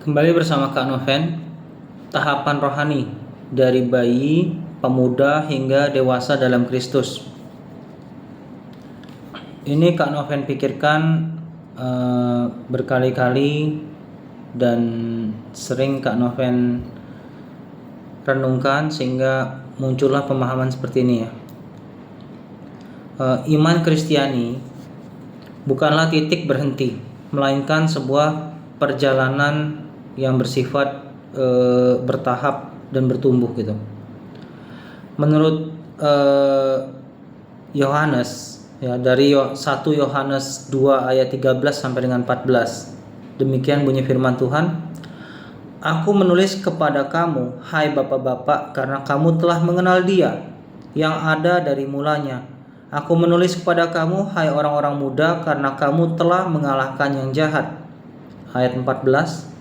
Kembali bersama Kak Noven, tahapan rohani dari bayi, pemuda hingga dewasa dalam Kristus. Ini Kak Noven pikirkan berkali-kali dan sering Kak Noven renungkan sehingga muncullah pemahaman seperti ini ya. Iman Kristiani bukanlah titik berhenti, melainkan sebuah perjalanan yang bersifat bertahap dan bertumbuh gitu. Menurut Yohanes ya, dari 1 Yohanes 2 ayat 13 sampai dengan 14. Demikian bunyi firman Tuhan. Aku menulis kepada kamu, hai bapak-bapak, karena kamu telah mengenal Dia yang ada dari mulanya. Aku menulis kepada kamu, hai orang-orang muda, karena kamu telah mengalahkan yang jahat. Ayat 14.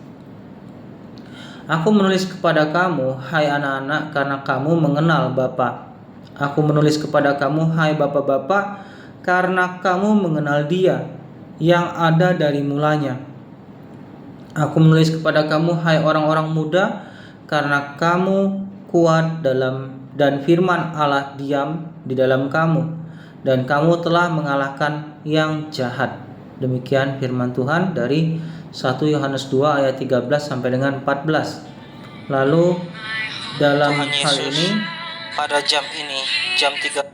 Aku menulis kepada kamu, hai anak-anak, karena kamu mengenal Bapa. Aku menulis kepada kamu, hai bapak-bapak, karena kamu mengenal Dia yang ada dari mulanya. Aku menulis kepada kamu, hai orang-orang muda, karena kamu kuat dan firman Allah diam di dalam kamu, dan kamu telah mengalahkan yang jahat. Demikian firman Tuhan dari 1 Yohanes 2 ayat 13 sampai dengan 14. Lalu dalam hal ini pada jam ini, jam 3.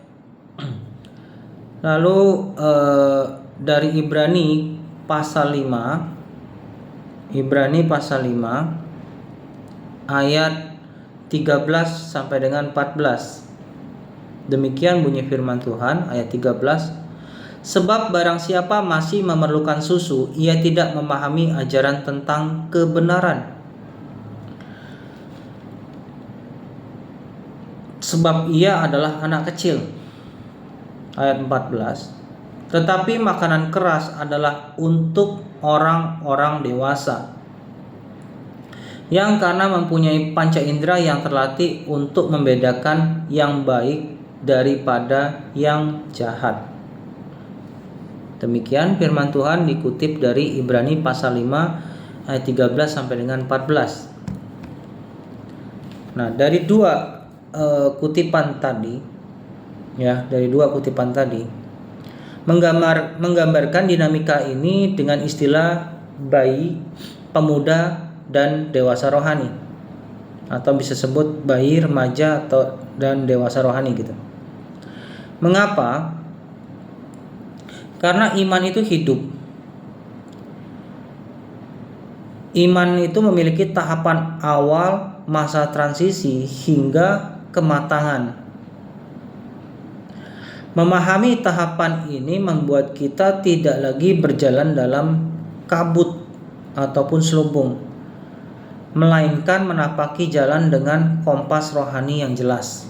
Lalu dari Ibrani pasal 5 ayat 13 sampai dengan 14. Demikian bunyi firman Tuhan ayat 13. Sebab barang siapa masih memerlukan susu, ia tidak memahami ajaran tentang kebenaran. Sebab ia adalah anak kecil. Ayat 14. Tetapi makanan keras adalah untuk orang-orang dewasa, yang karena mempunyai panca indera yang terlatih untuk membedakan yang baik daripada yang jahat. Demikian firman Tuhan dikutip dari Ibrani pasal 5 ayat 13 sampai dengan 14. Nah, dari dua kutipan tadi ya, menggambarkan dinamika ini dengan istilah bayi, pemuda, dan dewasa rohani, atau bisa sebut bayi, remaja, dan dewasa rohani gitu. Mengapa? Karena iman itu hidup. Iman itu memiliki tahapan awal, masa transisi, hingga kematangan. Memahami tahapan ini membuat kita tidak lagi berjalan dalam kabut ataupun selubung, melainkan menapaki jalan dengan kompas rohani yang jelas.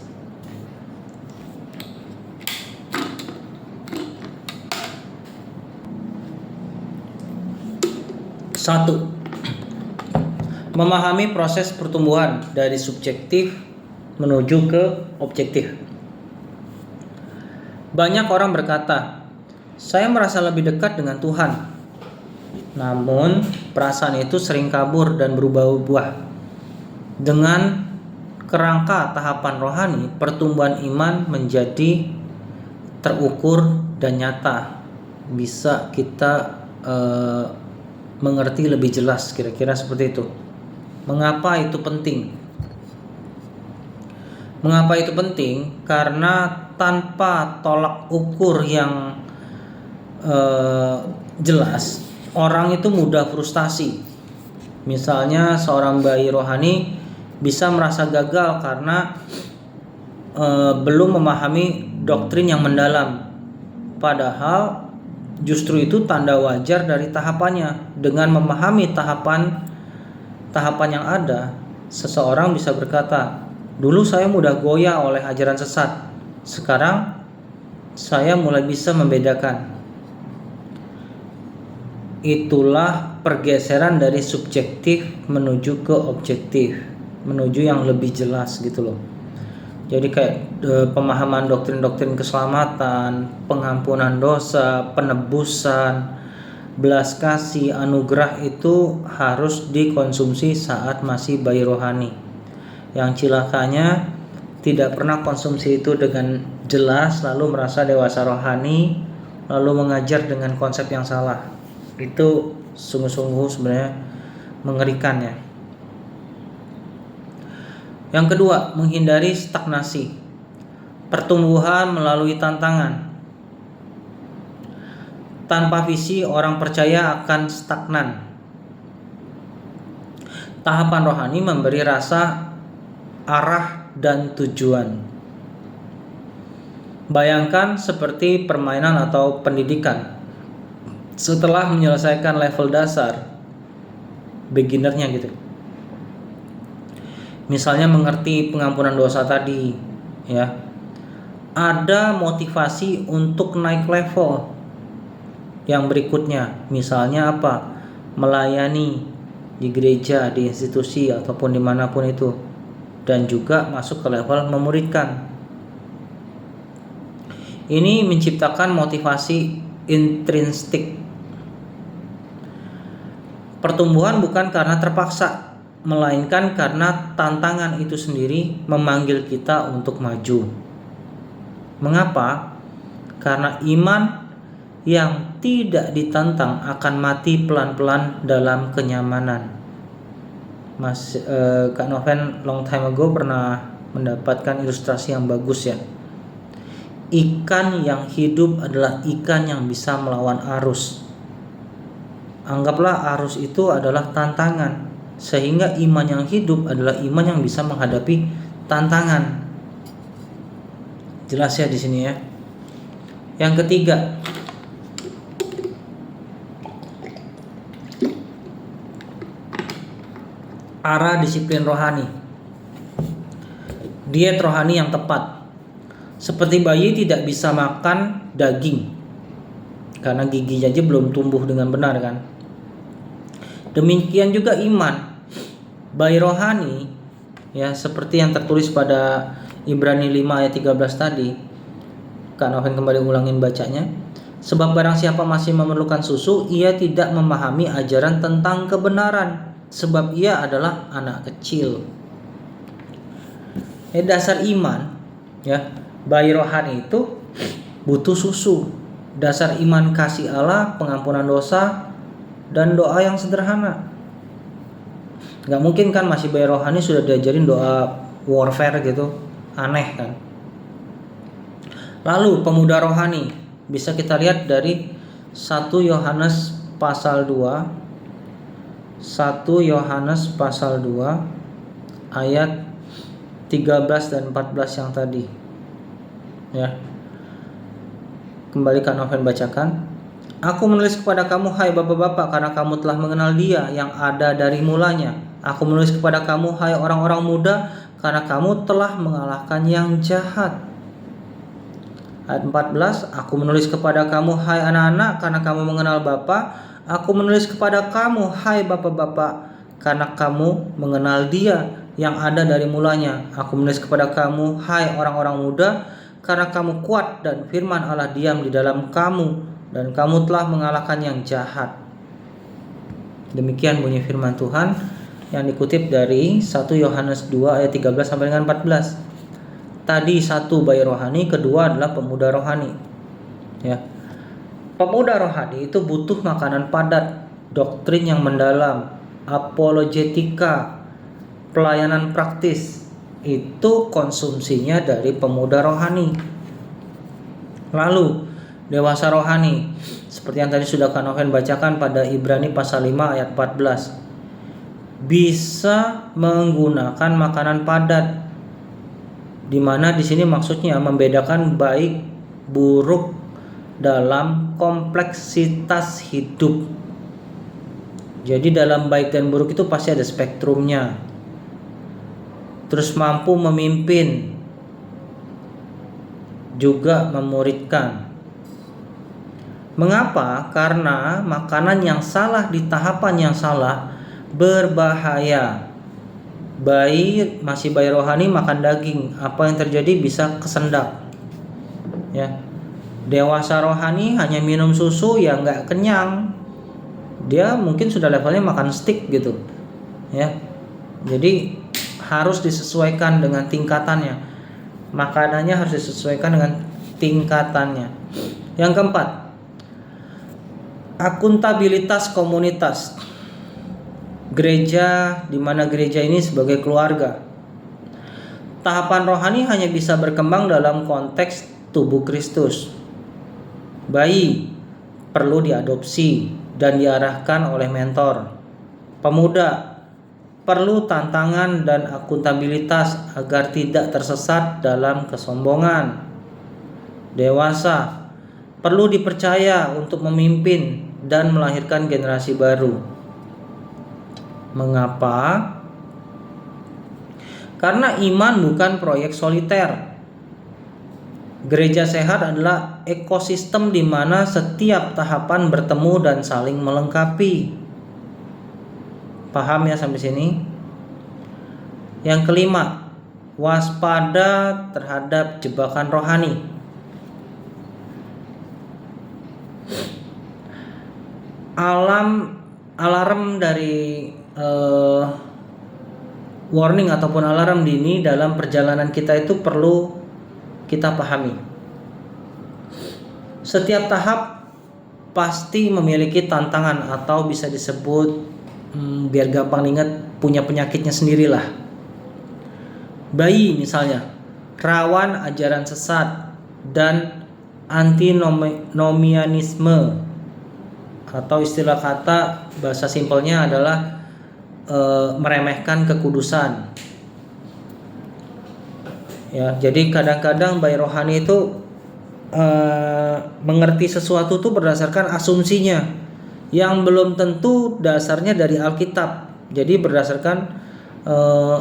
Satu, memahami proses pertumbuhan dari subjektif menuju ke objektif. Banyak orang berkata, saya merasa lebih dekat dengan Tuhan. Namun, perasaan itu sering kabur dan berubah-ubah. Dengan kerangka tahapan rohani, pertumbuhan iman menjadi terukur dan nyata. Bisa kita mengerti lebih jelas, kira-kira seperti itu. Mengapa itu penting? Mengapa itu penting? Karena tanpa tolak ukur yang jelas, orang itu mudah frustasi. Misalnya seorang bayi rohani bisa merasa gagal karena belum memahami doktrin yang mendalam. Padahal justru itu tanda wajar dari tahapannya. Dengan memahami tahapan yang ada, seseorang bisa berkata, dulu saya mudah goyah oleh ajaran sesat. Sekarang saya mulai bisa membedakan. Itulah pergeseran dari subjektif menuju ke objektif, menuju yang lebih jelas gitu loh. Jadi kayak pemahaman doktrin-doktrin keselamatan, pengampunan dosa, penebusan, belas kasih, anugerah itu harus dikonsumsi saat masih bayi rohani. Yang cilakanya tidak pernah konsumsi itu dengan jelas, lalu merasa dewasa rohani, lalu mengajar dengan konsep yang salah. Itu sungguh-sungguh sebenarnya mengerikan ya. Yang kedua, menghindari stagnasi. Pertumbuhan melalui tantangan. Tanpa visi, orang percaya akan stagnan. Tahapan rohani memberi rasa, arah, dan tujuan. Bayangkan seperti permainan atau pendidikan. Setelah menyelesaikan level dasar, beginnernya gitu, misalnya mengerti pengampunan dosa tadi, ya, ada motivasi untuk naik level yang berikutnya. Misalnya apa? Melayani di gereja, di institusi, ataupun dimanapun itu, dan juga masuk ke level memuridkan. Ini menciptakan motivasi intrinsik. Pertumbuhan bukan karena terpaksa, melainkan karena tantangan itu sendiri memanggil kita untuk maju. Mengapa? Karena iman yang tidak ditantang akan mati pelan-pelan dalam kenyamanan. Kak Noven long time ago pernah mendapatkan ilustrasi yang bagus ya. Ikan yang hidup adalah ikan yang bisa melawan arus. Anggaplah arus itu adalah tantangan, sehingga iman yang hidup adalah iman yang bisa menghadapi tantangan. Jelas ya di sini ya. Yang ketiga, arah disiplin rohani. Diet rohani yang tepat. Seperti bayi tidak bisa makan daging karena giginya aja belum tumbuh dengan benar kan. Demikian juga iman. Bayi rohani ya, seperti yang tertulis pada Ibrani 5 ayat 13 tadi. Kak Noven kembali ulangin bacanya. Sebab barang siapa masih memerlukan susu, ia tidak memahami ajaran tentang kebenaran, sebab ia adalah anak kecil. Dasar iman ya, bayi rohani itu butuh susu. Dasar iman kasih Allah, pengampunan dosa, dan doa yang sederhana. Gak mungkin kan masih bayi rohani sudah diajarin doa warfare gitu, aneh kan. Lalu pemuda rohani bisa kita lihat dari 1 Yohanes pasal 2, 1 Yohanes pasal 2 ayat 13 dan 14 yang tadi ya. Kembali Kak Noven bacakan. Aku menulis kepada kamu hai bapak-bapak, karena kamu telah mengenal Dia yang ada dari mulanya. Aku menulis kepada kamu hai orang-orang muda, karena kamu telah mengalahkan yang jahat. Ayat 14, aku menulis kepada kamu hai anak-anak, karena kamu mengenal Bapa. Aku menulis kepada kamu hai bapak-bapak, karena kamu mengenal Dia yang ada dari mulanya. Aku menulis kepada kamu hai orang-orang muda, karena kamu kuat dan firman Allah diam di dalam kamu, dan kamu telah mengalahkan yang jahat. Demikian bunyi firman Tuhan yang dikutip dari 1 Yohanes 2 ayat 13 sampai dengan 14. Tadi 1 bayi rohani, kedua adalah pemuda rohani. Ya. Pemuda rohani itu butuh makanan padat, doktrin yang mendalam, apologetika, pelayanan praktis. Itu konsumsinya dari pemuda rohani. Lalu dewasa rohani, seperti yang tadi sudah Kak Noven bacakan pada Ibrani pasal 5 ayat 14, bisa menggunakan makanan padat, di mana di sini maksudnya membedakan baik buruk dalam kompleksitas hidup. Jadi dalam baik dan buruk itu pasti ada spektrumnya. Terus mampu memimpin, juga memuridkan. Mengapa? Karena makanan yang salah di tahapan yang salah berbahaya. Masih bayi rohani makan daging, apa yang terjadi? Bisa kesendak. Ya. Dewasa rohani hanya minum susu ya nggak kenyang. dia mungkin sudah levelnya makan steak gitu ya. Jadi harus disesuaikan dengan tingkatannya, makanannya harus disesuaikan dengan tingkatannya. Yang keempat, akuntabilitas komunitas. Gereja, di mana gereja ini sebagai keluarga. Tahapan rohani hanya bisa berkembang dalam konteks tubuh Kristus. Bayi perlu diadopsi dan diarahkan oleh mentor. Pemuda perlu tantangan dan akuntabilitas agar tidak tersesat dalam kesombongan. Dewasa perlu dipercaya untuk memimpin dan melahirkan generasi baru. Mengapa? Karena iman bukan proyek soliter. Gereja sehat adalah ekosistem di mana setiap tahapan bertemu dan saling melengkapi. Paham ya sampai sini? Yang kelima, waspada terhadap jebakan rohani. Alarm dari warning ataupun alarm dini dalam perjalanan kita itu perlu kita pahami. Setiap tahap pasti memiliki tantangan atau bisa disebut biar gampang ingat, punya penyakitnya sendirilah. Bayi misalnya rawan ajaran sesat dan antinomianisme, atau istilah kata bahasa simpelnya adalah meremehkan kekudusan. Ya, jadi kadang-kadang bayi rohani itu mengerti sesuatu tuh berdasarkan asumsinya yang belum tentu dasarnya dari Alkitab. Jadi berdasarkan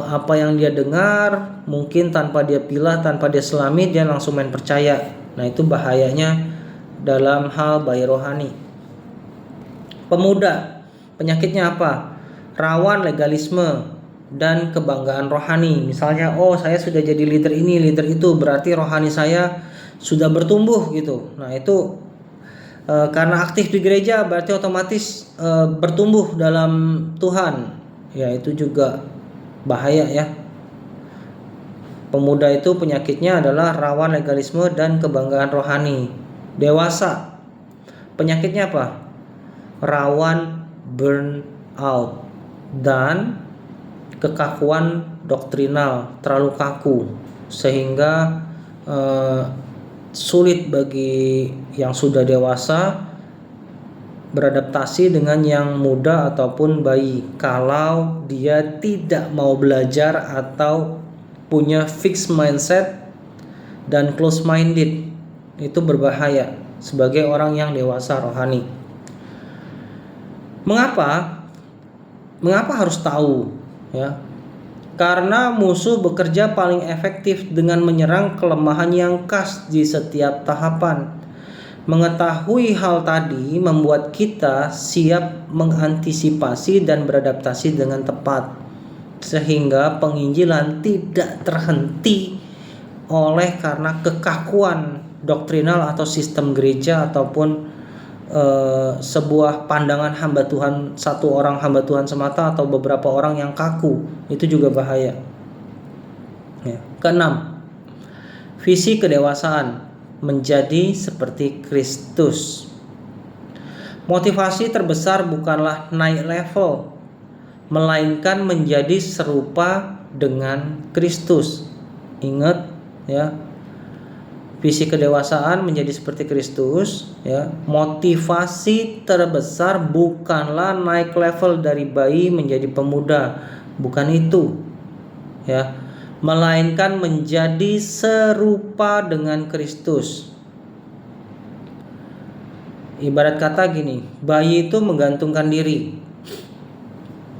apa yang dia dengar, mungkin tanpa dia pilah, tanpa dia selami, dia langsung main percaya. Nah, itu bahayanya dalam hal bayi rohani. Pemuda, penyakitnya apa? Rawan legalisme dan kebanggaan rohani. Misalnya, oh saya sudah jadi leader ini, leader itu, berarti rohani saya sudah bertumbuh gitu. Nah, itu karena aktif di gereja berarti otomatis bertumbuh dalam Tuhan. Ya, itu juga bahaya ya. Pemuda itu penyakitnya adalah rawan legalisme dan kebanggaan rohani. Dewasa, penyakitnya apa? Rawan burnout dan kekakuan doktrinal, terlalu kaku sehingga sulit bagi yang sudah dewasa beradaptasi dengan yang muda ataupun bayi kalau dia tidak mau belajar atau punya fixed mindset dan close minded. Itu berbahaya sebagai orang yang dewasa rohani. Mengapa harus tahu ya? Karena musuh bekerja paling efektif dengan menyerang kelemahan yang khas di setiap tahapan. Mengetahui hal tadi membuat kita siap mengantisipasi dan beradaptasi dengan tepat, sehingga penginjilan tidak terhenti oleh karena kekakuan doktrinal atau sistem gereja ataupun sebuah pandangan hamba Tuhan, satu orang hamba Tuhan semata atau beberapa orang yang kaku. Itu juga bahaya ya. Keenam, visi kedewasaan, menjadi seperti Kristus. Motivasi terbesar bukanlah naik level, melainkan menjadi serupa dengan Kristus. Ingat ya, visi kedewasaan menjadi seperti Kristus ya. Motivasi terbesar bukanlah naik level dari bayi menjadi pemuda, bukan itu ya, melainkan menjadi serupa dengan Kristus. Ibarat kata gini, bayi itu menggantungkan diri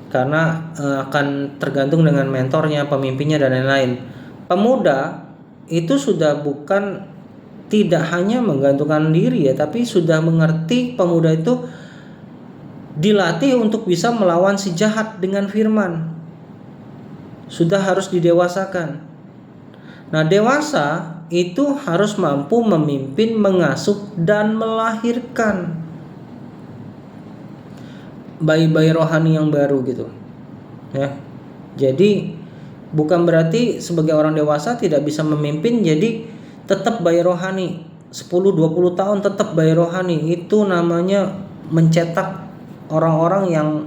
karena akan tergantung dengan mentornya, pemimpinnya dan lain-lain. Pemuda itu sudah bukan tidak hanya menggantungkan diri ya, tapi sudah mengerti. Pemuda itu dilatih untuk bisa melawan si jahat dengan firman. Sudah harus didewasakan. Nah, dewasa itu harus mampu memimpin, mengasuh dan melahirkan. bayi-bayi rohani yang baru gitu. Ya. Jadi bukan berarti sebagai orang dewasa tidak bisa memimpin, jadi tetap bayi rohani. 10-20 tahun tetap bayi rohani. Itu namanya mencetak orang-orang yang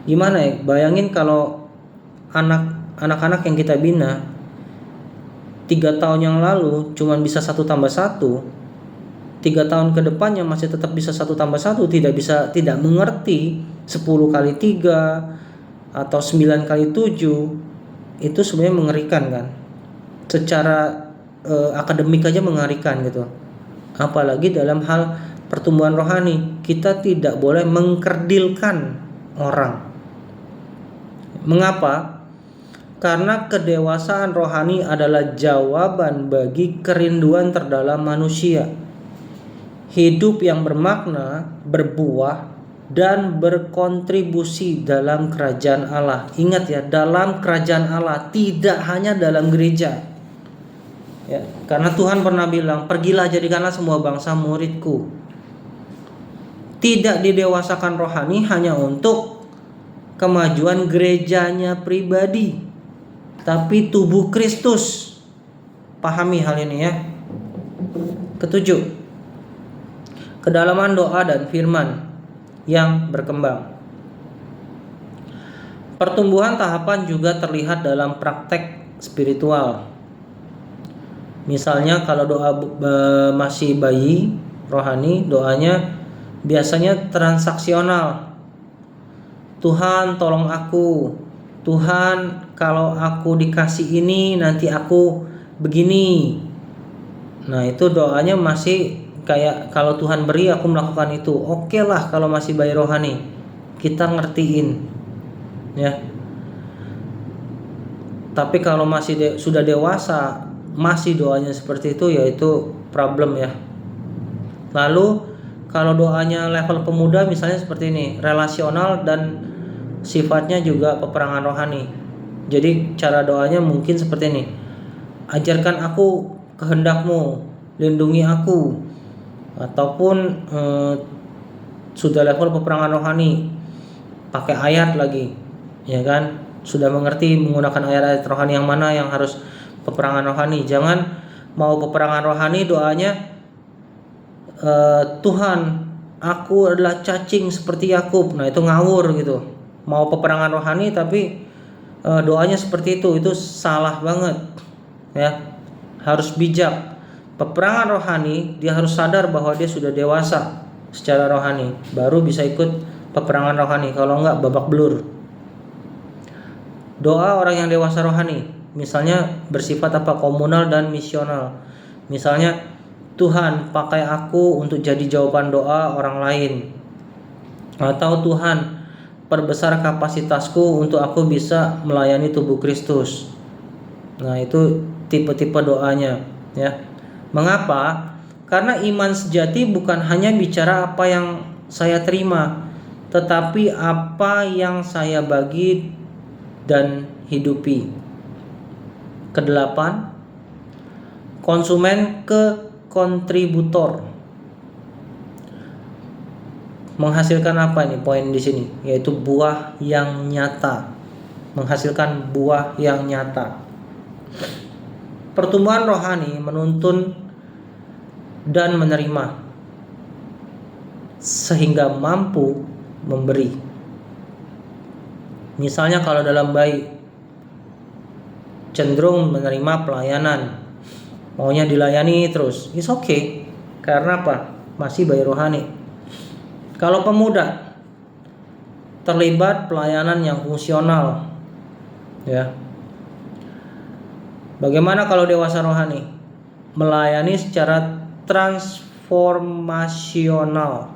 gimana ya? Bayangin kalau anak-anak yang kita bina 3 tahun yang lalu cuman bisa 1+1, 3 tahun ke depannya masih tetap bisa 1+1, tidak mengerti 10x3 atau 9x7, itu sebenarnya mengerikan kan. Secara akademik aja mengerikan gitu. Apalagi dalam hal pertumbuhan rohani, kita tidak boleh mengkerdilkan orang. Mengapa? Karena kedewasaan rohani adalah jawaban bagi kerinduan terdalam manusia. Hidup yang bermakna, berbuah, dan berkontribusi dalam kerajaan Allah. Ingat ya, dalam kerajaan Allah, tidak hanya dalam gereja. Ya, karena Tuhan pernah bilang, pergilah jadikanlah semua bangsa muridku. Tidak didewasakan rohani hanya untuk kemajuan gerejanya pribadi, tapi tubuh Kristus. Pahami hal ini ya. Ketujuh, kedalaman doa dan firman yang berkembang. Pertumbuhan tahapan juga terlihat dalam praktek spiritual. Misalnya kalau doa masih bayi rohani, doanya biasanya transaksional. Tuhan tolong aku, Tuhan kalau aku dikasih ini nanti aku begini. Nah itu doanya masih kayak kalau Tuhan beri aku melakukan itu. Oke lah kalau masih bayi rohani, kita ngertiin ya. Tapi kalau masih sudah dewasa masih doanya seperti itu, yaitu problem ya. Lalu kalau doanya level pemuda misalnya seperti ini, relasional dan sifatnya juga peperangan rohani. Jadi cara doanya mungkin seperti ini. Ajarkan aku kehendakmu, lindungi aku. Ataupun sudah level peperangan rohani, pakai ayat lagi, ya kan? Sudah mengerti menggunakan ayat-ayat rohani yang mana yang harus peperangan rohani. Jangan mau peperangan rohani doanya Tuhan aku adalah cacing seperti Yakub. Nah itu ngawur gitu. Mau peperangan rohani tapi doanya seperti itu salah banget ya. Harus bijak. Peperangan rohani dia harus sadar bahwa dia sudah dewasa secara rohani, baru bisa ikut peperangan rohani. Kalau enggak babak belur. Doa orang yang dewasa rohani misalnya bersifat komunal dan misional. Misalnya, Tuhan pakai aku untuk jadi jawaban doa orang lain. Atau Tuhan perbesar kapasitasku untuk aku bisa melayani tubuh Kristus. Nah, itu tipe-tipe doanya ya. Mengapa? Karena iman sejati bukan hanya bicara apa yang saya terima, tetapi apa yang saya bagi dan hidupi. Kedelapan, konsumen ke kontributor. Menghasilkan apa ini poin di sini? Yaitu buah yang nyata. Menghasilkan buah yang nyata. Pertumbuhan rohani menuntun dan menerima sehingga mampu memberi. Misalnya kalau dalam bayi cenderung menerima pelayanan, maunya dilayani terus, it's okay. Karena apa? Masih bayi rohani. Kalau pemuda terlibat pelayanan yang fungsional, ya. Bagaimana kalau dewasa rohani? Melayani secara transformasional.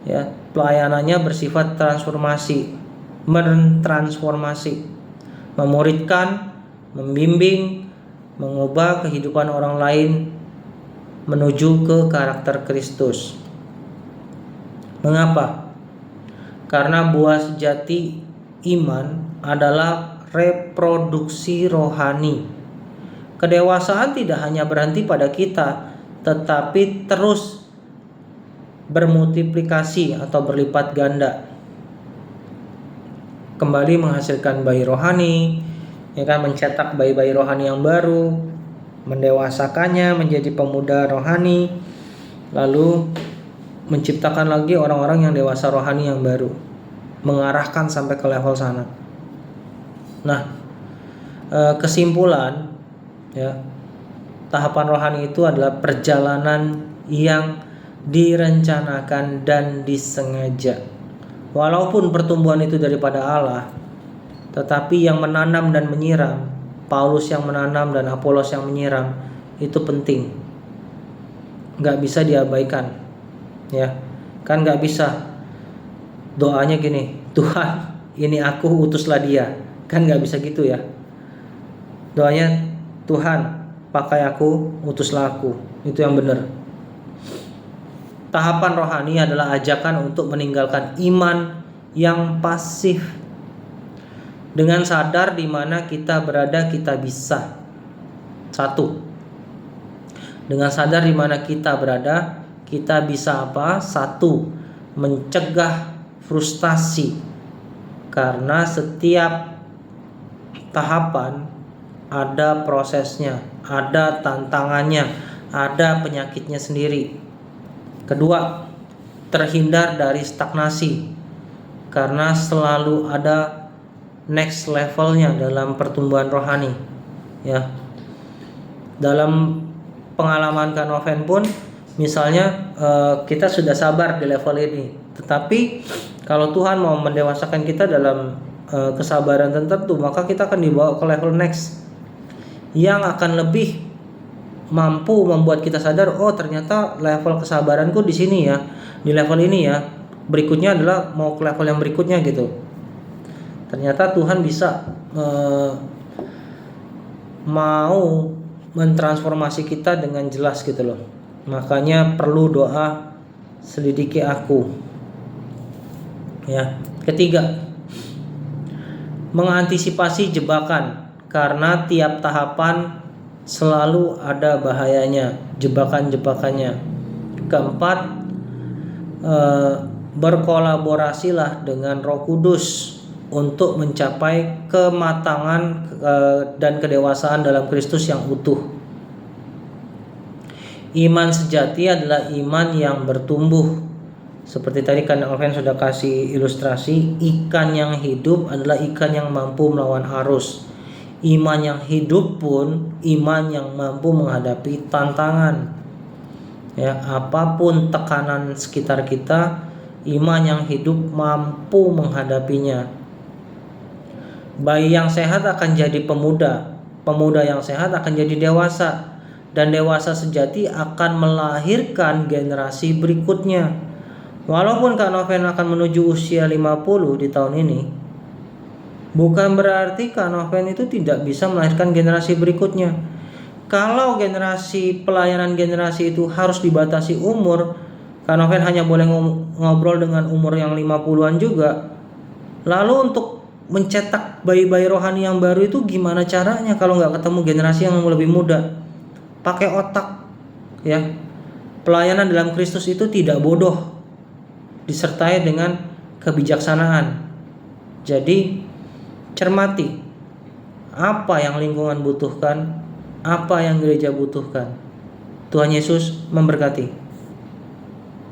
Ya, pelayanannya bersifat transformasi, mentransformasi, memuridkan, membimbing, mengubah kehidupan orang lain menuju ke karakter Kristus. Mengapa? Karena buah sejati iman adalah reproduksi rohani. Kedewasaan tidak hanya berhenti pada kita, tetapi terus bermultiplikasi atau berlipat ganda. kembali menghasilkan bayi rohani, ya kan, mencetak bayi-bayi rohani yang baru, mendewasakannya menjadi pemuda rohani, lalu menciptakan lagi orang-orang yang dewasa rohani yang baru, mengarahkan sampai ke level sana. Nah, kesimpulan, ya, tahapan rohani itu adalah perjalanan yang direncanakan dan disengaja. Walaupun pertumbuhan itu daripada Allah, tetapi yang menanam dan menyiram, Paulus yang menanam dan Apolos yang menyiram, itu penting, nggak bisa diabaikan, ya kan. Nggak bisa doanya gini, Tuhan ini aku, utuslah dia, kan nggak bisa gitu ya. Doanya, Tuhan pakai aku, utuslah aku, itu yang benar. Tahapan rohani adalah ajakan untuk meninggalkan iman yang pasif. Dengan sadar di mana kita berada, kita bisa. Satu, dengan sadar di mana kita berada, kita bisa apa? Satu, mencegah frustasi. Karena setiap tahapan ada prosesnya, ada tantangannya, ada penyakitnya sendiri. Kedua, terhindar dari stagnasi, karena selalu ada next levelnya dalam pertumbuhan rohani, ya. Dalam pengalaman Kak Noven pun, misalnya kita sudah sabar di level ini, tetapi kalau Tuhan mau mendewasakan kita dalam kesabaran tertentu, maka kita akan dibawa ke level next yang akan lebih mampu membuat kita sadar, oh ternyata level kesabaranku di sini ya, di level ini ya. Berikutnya adalah mau ke level yang berikutnya gitu. Ternyata Tuhan bisa mau mentransformasi kita dengan jelas gitu loh. Makanya perlu doa, selidiki aku. Ya. Ketiga, mengantisipasi jebakan, karena tiap tahapan selalu ada bahayanya, jebakan-jebakannya. Keempat, berkolaborasilah dengan Roh Kudus untuk mencapai kematangan dan kedewasaan dalam Kristus yang utuh. Iman sejati adalah iman yang bertumbuh. Seperti tadi kan Alvin sudah kasih ilustrasi, ikan yang hidup adalah ikan yang mampu melawan arus. Iman yang hidup pun iman yang mampu menghadapi tantangan. Ya, apapun tekanan sekitar kita, iman yang hidup mampu menghadapinya. Bayi yang sehat akan jadi pemuda, pemuda yang sehat akan jadi dewasa, dan dewasa sejati akan melahirkan generasi berikutnya. Walaupun Kak Noven akan menuju usia 50 di tahun ini, bukan berarti Kak Noven itu tidak bisa melahirkan generasi berikutnya. Kalau generasi pelayanan generasi itu harus dibatasi umur, Kak Noven hanya boleh ngobrol dengan umur yang 50-an juga. Lalu untuk mencetak bayi-bayi rohani yang baru itu gimana caranya kalau nggak ketemu generasi yang lebih muda? Pakai otak, ya. Pelayanan dalam Kristus itu tidak bodoh, disertai dengan kebijaksanaan. Jadi cermati apa yang lingkungan butuhkan, apa yang gereja butuhkan. Tuhan Yesus memberkati.